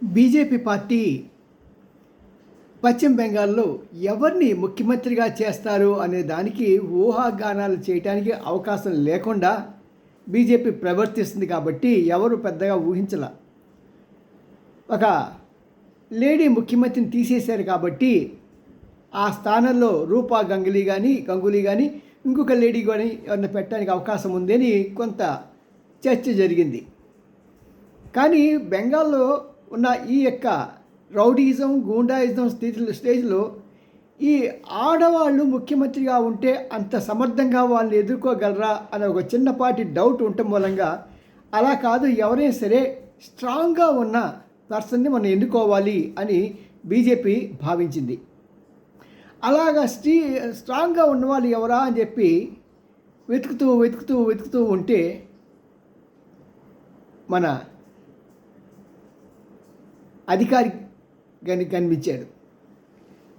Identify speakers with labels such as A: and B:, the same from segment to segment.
A: BJP party పశ్చిమ బెంగాల్లో ఎవరిని ముఖ్యమంత్రిగా చేస్తారు అనే దానికి ఊహాగానాలు చేయడానికి అవకాశం లేకుండా బీజేపీ ప్రవర్తిస్తుంది కాబట్టి ఎవరు పెద్దగా ఊహించల. ఒక లేడీ ముఖ్యమంత్రిని తీసేశారు కాబట్టి ఆ స్థానంలో రూపా గంగూలీ కానీ ఇంకొక లేడీ కానీ ఎవరిని పెట్టడానికి అవకాశం ఉందని కొంత చర్చ జరిగింది. కానీ బెంగాల్లో ఉన్న ఈ యొక్క రౌడీయిజం గూండాయిజం స్టేజ్లో ఈ ఆడవాళ్ళు ముఖ్యమంత్రిగా ఉంటే అంత సమర్థంగా వాళ్ళని ఎదుర్కోగలరా అనే ఒక చిన్నపాటి డౌట్ ఉండటం మూలంగా అలా కాదు, ఎవరైనా సరే స్ట్రాంగ్గా ఉన్న పర్సన్ని మనం ఎన్నుకోవాలి అని బీజేపీ భావించింది. అలాగా స్ట్రాంగ్గా ఉన్నవాళ్ళు ఎవరా అని చెప్పి వెతుకుతూ ఉంటే మన అధికారి కనిపించాడు.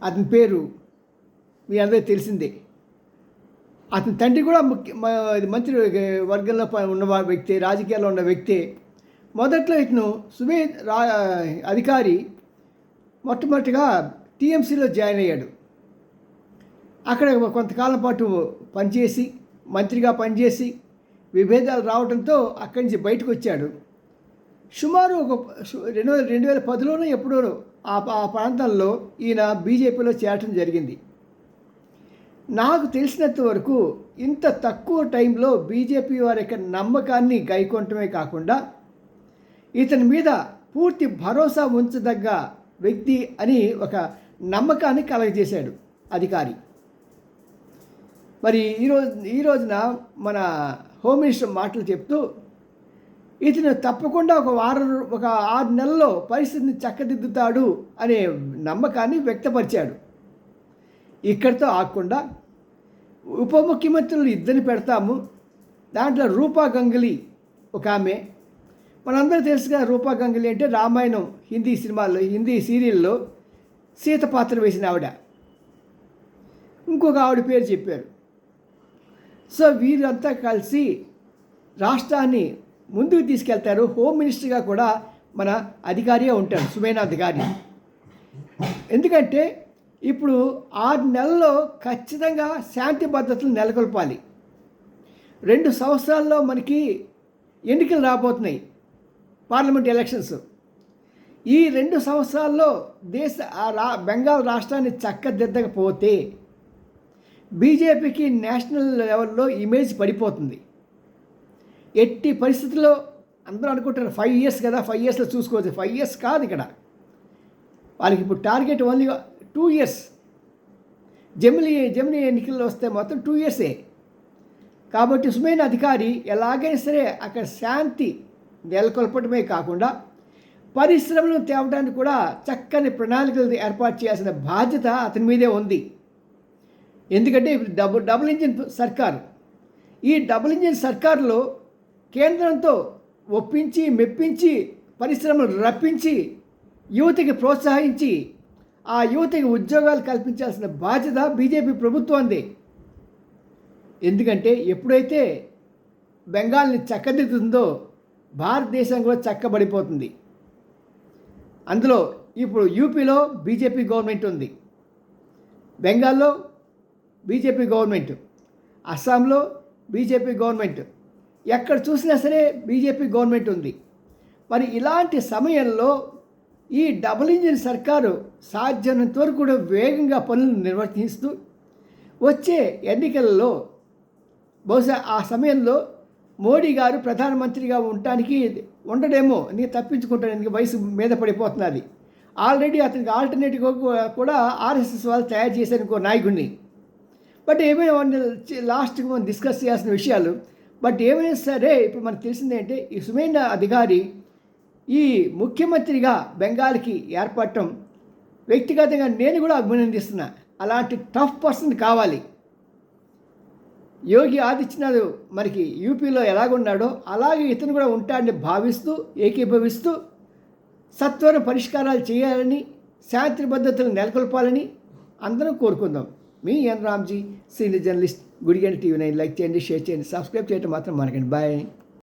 A: అతని పేరు మీ అందరికీ తెలిసిందే. అతని తండ్రి కూడా మంత్రి వర్గంలో ఉన్న వ్యక్తి, రాజకీయాల్లో ఉన్న వ్యక్తి. మొదట్లో ఇతను అధికారి మొట్టమొదటిగా టీఎంసీలో జాయిన్ అయ్యాడు. అక్కడ కొంతకాలం పాటు మంత్రిగా పనిచేసి విభేదాలు రావడంతో అక్కడి నుంచి బయటకు వచ్చాడు. సుమారు 2010లోనో ఎప్పుడో ఆ ప్రాంతాల్లో ఈయన బీజేపీలో చేరటం జరిగింది. నాకు తెలిసినంత వరకు ఇంత తక్కువ టైంలో బీజేపీ వారి యొక్క నమ్మకాన్ని గైకొనటమే కాకుండా ఇతని మీద పూర్తి భరోసా ఉంచదగ్గ వ్యక్తి అని ఒక నమ్మకాన్ని కలగజేశాడు అధికారి. మరి ఈ రోజున మన హోమ్ మినిస్టర్ మాటలు చెప్తూ ఇతను తప్పకుండా ఒక 6 నెలల్లో పరిస్థితిని చక్కదిద్దుతాడు అనే నమ్మకాన్ని వ్యక్తపరిచాడు. ఇక్కడితో ఆగకుండా ఉప ముఖ్యమంత్రులు ఇద్దరిని పెడతాము. దాంట్లో రూపా గంగూలీ ఒక ఆమె. మనందరూ తెలుసుగా రూపా గంగూలీ అంటే రామాయణం హిందీ సీరియల్లో సీత పాత్ర వేసిన ఆవిడ. ఇంకొక ఆవిడ పేరు చెప్పారు. సో వీరంతా కలిసి రాష్ట్రాన్ని ముందుకు తీసుకెళ్తారు. హోమ్ మినిస్టర్గా కూడా మన అధికారియే ఉంటాడు, సుమేనా అధికారి. ఎందుకంటే ఇప్పుడు 6 నెలల్లో ఖచ్చితంగా శాంతి భద్రతలు నెలకొల్పాలి. 2 సంవత్సరాల్లో మనకి ఎన్నికలు రాబోతున్నాయి, పార్లమెంట్ ఎలక్షన్స్. ఈ 2 సంవత్సరాల్లో బెంగాల్ రాష్ట్రాన్ని చక్కదిద్దకపోతే బీజేపీకి నేషనల్ లెవెల్లో ఇమేజ్ పడిపోతుంది. ఎట్టి పరిస్థితుల్లో అందరూ అనుకుంటారు 5 ఇయర్స్ కదా, 5 ఇయర్స్లో చూసుకోవచ్చు. 5 ఇయర్స్ కాదు ఇక్కడ వాళ్ళకి. ఇప్పుడు టార్గెట్ ఓన్లీ 2 ఇయర్స్. జమినీ ఎన్నికల్లో వస్తే మొత్తం 2 ఇయర్సే. కాబట్టి సుమేనా అధికారి ఎలాగైనా సరే అక్కడ శాంతి నెలకొల్పడమే కాకుండా పరిశ్రమలను తేవడానికి కూడా చక్కని ప్రణాళికలు ఏర్పాటు చేయాల్సిన బాధ్యత అతని మీదే ఉంది. ఎందుకంటే డబుల్ ఇంజిన్ సర్కారు. ఈ డబుల్ ఇంజిన్ సర్కారులో కేంద్రంతో ఒప్పించి మెప్పించి పరిశ్రమలు రప్పించి యువతకి ప్రోత్సహించి ఆ యువతకి ఉద్యోగాలు కల్పించాల్సిన బాధ్యత బీజేపీ ప్రభుత్వంది. ఎందుకంటే ఎప్పుడైతే బెంగాల్ని చక్కదిద్దుతుందో భారతదేశం కూడా చక్కబడిపోతుంది. అందులో ఇప్పుడు యూపీలో బీజేపీ గవర్నమెంట్ ఉంది, బెంగాల్లో బీజేపీ గవర్నమెంట్, అస్సాంలో బీజేపీ గవర్నమెంట్, ఎక్కడ చూసినా సరే బీజేపీ గవర్నమెంట్ ఉంది. మరి ఇలాంటి సమయంలో ఈ డబుల్ ఇంజిన్ సర్కారు సాధ్యమైనంత వరకు కూడా వేగంగా పనులు నిర్వర్తిస్తూ వచ్చే ఎన్నికలలో బహుశా ఆ సమయంలో మోడీ గారు ప్రధానమంత్రిగా ఉండడేమో, నీకు తప్పించుకుంటాడు, ఎందుకు వయసు మీద పడిపోతున్నది. ఆల్రెడీ అతనికి ఆల్టర్నేటివ్గా కూడా ఆర్ఎస్ఎస్ వాళ్ళు తయారు చేశారు ఇంకో నాయకుడిని. బట్ ఏమైనా లాస్ట్కి మనం డిస్కస్ చేయాల్సిన విషయాలు. బట్ ఏమైనా సరే ఇప్పుడు మనకు తెలిసింది ఏంటంటే ఈ సుమేనా అధికారి ఈ ముఖ్యమంత్రిగా బెంగాల్కి ఏర్పడటం వ్యక్తిగతంగా నేను కూడా అభినందిస్తున్నా. అలాంటి టఫ్ పర్సన్ కావాలి. యోగి ఆదిత్యనాథ్ మనకి యూపీలో ఎలాగున్నాడో అలాగే ఇతను కూడా ఉంటాడని భావిస్తూ ఏకీభవిస్తూ సత్వర పరిష్కారాలు చేయాలని, శాంతి భద్రతలు నెలకొల్పాలని అందరం కోరుకుందాం. మీ N Ramji, senior journalist, Gudiganta TV 9. Like చేయండి, షేర్ చేయండి, సబ్స్క్రైబ్ చేయడం మాత్రం మనకండి. బాయ్.